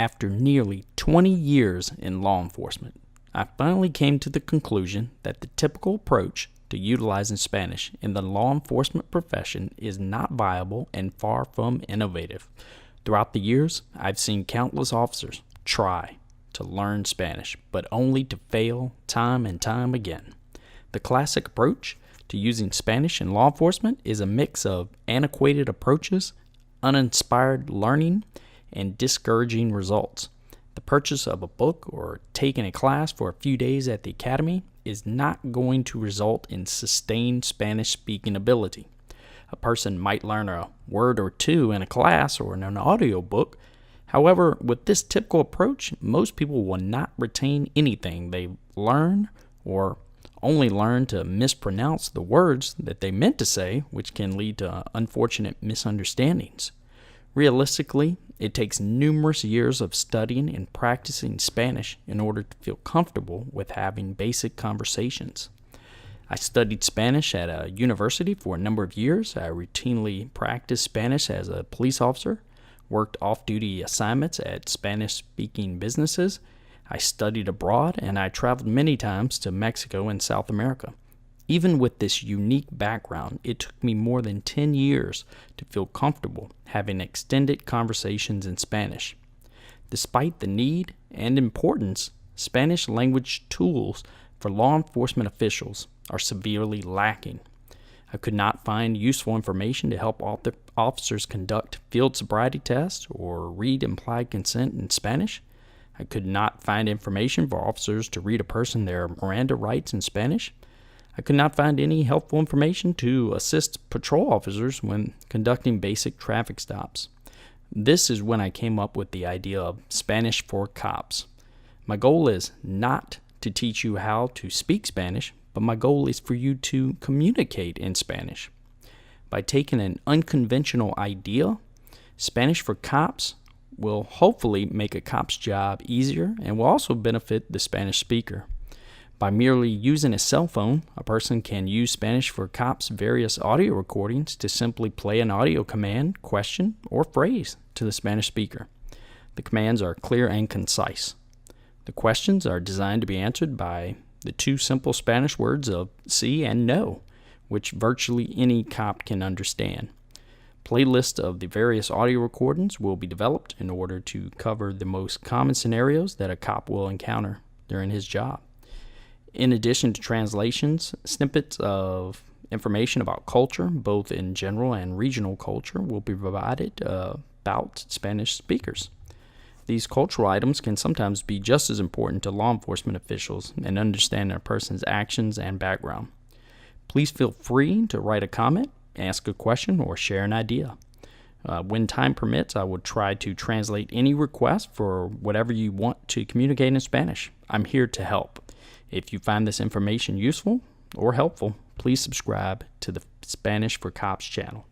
After nearly 20 years in law enforcement, I finally came to the conclusion that the typical approach to utilizing Spanish in the law enforcement profession is not viable and far from innovative. Throughout the years, I've seen countless officers try to learn Spanish, but only to fail time and time again. The classic approach to using Spanish in law enforcement is a mix of antiquated approaches, uninspired learning, and discouraging results. The purchase of a book or taking a class for a few days at the academy is not going to result in sustained Spanish speaking ability. A person might learn a word or two in a class or in an audio book. However, with this typical approach, most people will not retain anything they learn or only learn to mispronounce the words that they meant to say, which can lead to unfortunate misunderstandings. Realistically, it takes numerous years of studying and practicing Spanish in order to feel comfortable with having basic conversations. I studied Spanish at a university for a number of years. I routinely practiced Spanish as a police officer, worked off-duty assignments at Spanish-speaking businesses. I studied abroad, and I traveled many times to Mexico and South America. Even with this unique background, it took me more than 10 years to feel comfortable having extended conversations in Spanish. Despite the need and importance, Spanish language tools for law enforcement officials are severely lacking. I could not find useful information to help officers conduct field sobriety tests or read implied consent in Spanish. I could not find information for officers to read a person their Miranda rights in Spanish. I could not find any helpful information to assist patrol officers when conducting basic traffic stops. This is when I came up with the idea of Spanish for Cops. My goal is not to teach you how to speak Spanish, but my goal is for you to communicate in Spanish. By taking an unconventional idea, Spanish for Cops will hopefully make a cop's job easier and will also benefit the Spanish speaker. By merely using a cell phone, a person can use Spanish for Cops' various audio recordings to simply play an audio command, question, or phrase to the Spanish speaker. The commands are clear and concise. The questions are designed to be answered by the two simple Spanish words of sí and no, which virtually any cop can understand. Playlists of the various audio recordings will be developed in order to cover the most common scenarios that a cop will encounter during his job. In addition to translations, snippets of information about culture, both in general and regional culture, will be provided about Spanish speakers. These cultural items can sometimes be just as important to law enforcement officials in understanding a person's actions and background. Please feel free to write a comment, ask a question, or share an idea. When time permits, I will try to translate any request for whatever you want to communicate in Spanish. I'm here to help. If you find this information useful or helpful, please subscribe to the Spanish for Cops channel.